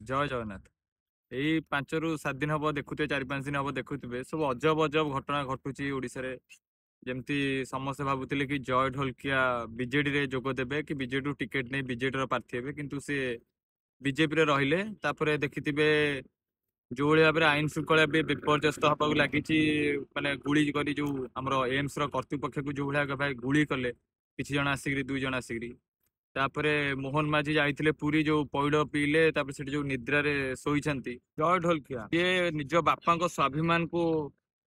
जय जगन्नाथ। एई 5 ରୁ 7 दिन हम देखुए 4-5 दिन हम देखुए सब अजब अजब घटना घटुची ओडिशा रे। जेमती समस्ते भावुले कि जय ढोलकिया बीजेडी रे जोग देबे कि बीजेडी टिकेट नहीं बीजेडी रो प्रार्थी हेबे किंतु से बीजेपी रे रहिले तापरे देखिथिबे जो भाव में आईन श्रृंखला भी विपर्यस्त हवा लगी माने गुली करी जो हमरो एम्स रो कर्तृपक्ष को जो भाई भाई गुली कले किछि जण आसिकरी 2 जण आसिकरी तापरे मोहन माझी जाइथिले पुरी जो पौड़ पीले तापरे सेठी जो निद्रा रे सोईछंती जय ढोलकिया ये निज बापा स्वाभिमान को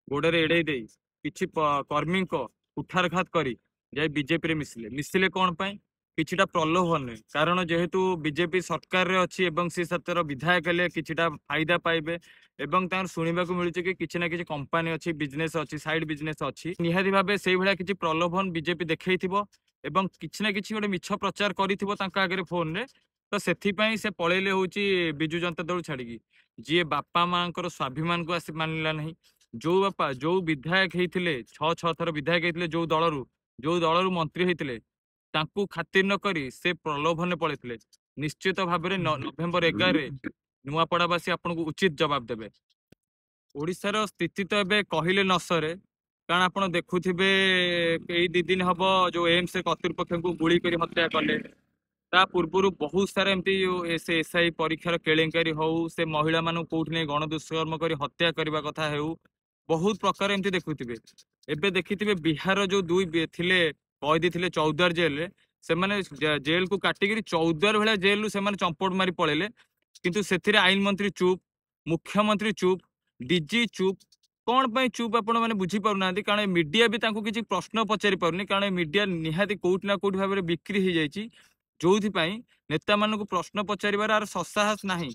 गोड़े एड़े दे किछि कर्मी को कुठारघात करी जाय बीजेपी रे मिसिले मिसिले कौन पाई किछिटा प्रलोभन नहीं कारण जेहेतु बीजेपी सरकार रे अच्छी एवं सी सतर विधायक हेले किछिटा फायदा पाइबे एवं तार सुनिबा को मिलुचे कि किछि ना किछि कंपनी अच्छी बिजनेस अच्छी साइड बिजनेस अच्छी निहाती भाबे सेई भलिया किछि प्रलोभन बीजेपी देखैथिबो एवं किछि ना किछि गोटे मिछ प्रचार करिथिबो तांका आगे फोन रे तो सेथिपई से पळेले होउची बिजु जनता दल छाड़िकी जी बापा मांकर स्वाभिमान को आसी मानिला नहीं जो बापा जो विधायक होते 6 थर विधायक होते जो दलरू मंत्री होते तांकू खातिर न करी से प्रलोभन पड़े निश्चित भाव में नवेम्बर 11 नुआपड़ावासी आपन को उचित जवाब देवे। ओडिशार स्थिति तो एबे कहले न सरे कारण आप देखुथिबे कई 2 दिन हम जो एम्स कर्तृपक्ष को गुली कर हत्या कले ता पूर्व बहुत सारा एमती एसआई परीक्षार केलेंकारी हो से महिला मान कौट नहीं गण दुष्कर्म कर हत्या करने कथा हो बहुत प्रकार एमती देखुथिबे। एबे देखिथिबे बिहार जो 2 थिले कैदी थिले चौद्वार जेल रे से माने जेल को काटिक 14 भाया जेल रू से चंपट मारी पड़ेले किंतु से आईन मंत्री चुप मुख्यमंत्री चुप डीजी चुप कौन पाई चुप आपण मैंने बुझी पारना कारण मीडिया भी किसी प्रश्न पचारि पारुनी कारण मीडिया निहाती कौटि ना कौटि भाव में बिक्री हो जाए जो नेता मान प्रश्न पचार आर ससाहस नहीं।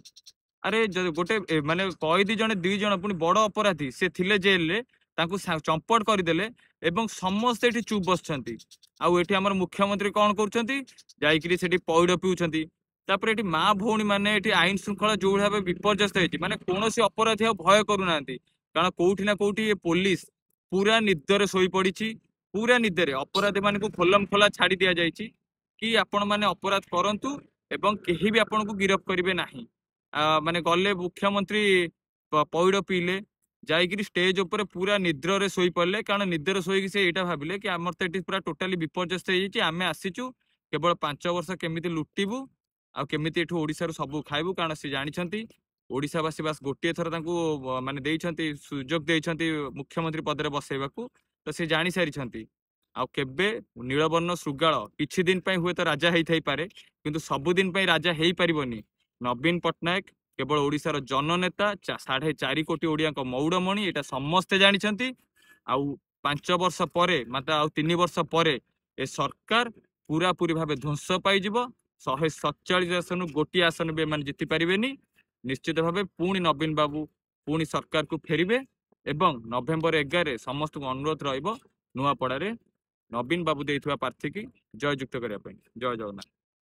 अरे गोटे माने कैदी जने 2 जन पुणी बड़ अपराधी से थिले जेल रे तांकू चंपट करदेले एवं समस्ते एठी चुप बसछंती आउ एठी हमर मुख्यमंत्री कौन करूछंती जाईकरी सेठी पौड़ पिउछंती तापर एठी माँ भौणी माने एठी आईन श्रृंखला जो भाव विपर्यस्त होती माने कौनसी अपराधी आ भय करूना कारण कौटि ना कौटि ये पुलिस पूरा निदरे शोई पड़ी पूरा निदरे अपराधी मान को खोलम खोला छाड़ी दिया जाइछि कि आपण माने अपराध करंतु एवं केही भी आपण को गिरफ्त करिवे नाही। माने गले मुख्यमंत्री पौड़ पीले जाइकरी स्टेज ऊपर पूरा निद्र रे सोई पड़े कारण निद्र सोई से यहाँ भाविले कि आमर तो ये पूरा टोटाली विपर्यस्त होमें आसीचु केवल 5 वर्ष केमिति लुटिबू आ केमिति एठू ओडिसा रो सबू खाइबू कारण से जानिछंती ओडिशावासी बास गोटे थर तांकू माने देइछंती सुजोग देइछंती मुख्यमंत्री पद रे बसैबाकू तो से जानि सारिछंती आ केबे नीलवर्ण श्रृगाल किछि दिन पई हुए तो राजा हेई थाई पारे किंतु सब दिन पई राजा हेई परिबनी। नवीन पट्टनायक केवल ओडिशार जननेता 4.5 कोटी ओडिया मौड़मणि एटा समस्ते जानिछंती आउ 5 वर्ष परे मात्र आउ 3 वर्ष परे ए सरकार पूरा पूरी भाव ध्वंस पाइजिबो 147 आसन गोटी आसन भी एମାନେ जिति पारिबेनी। निश्चित भाव पुणी नवीन बाबू पुणी सरकार को फेरिबे एवं नवेम्बर 11 समस्त अनुरोध रहिबो नुआपड़ारे नवीन बाबू देइथुवा प्रार्थी की जययुक्त करिया पई। जय जगन्नाथ।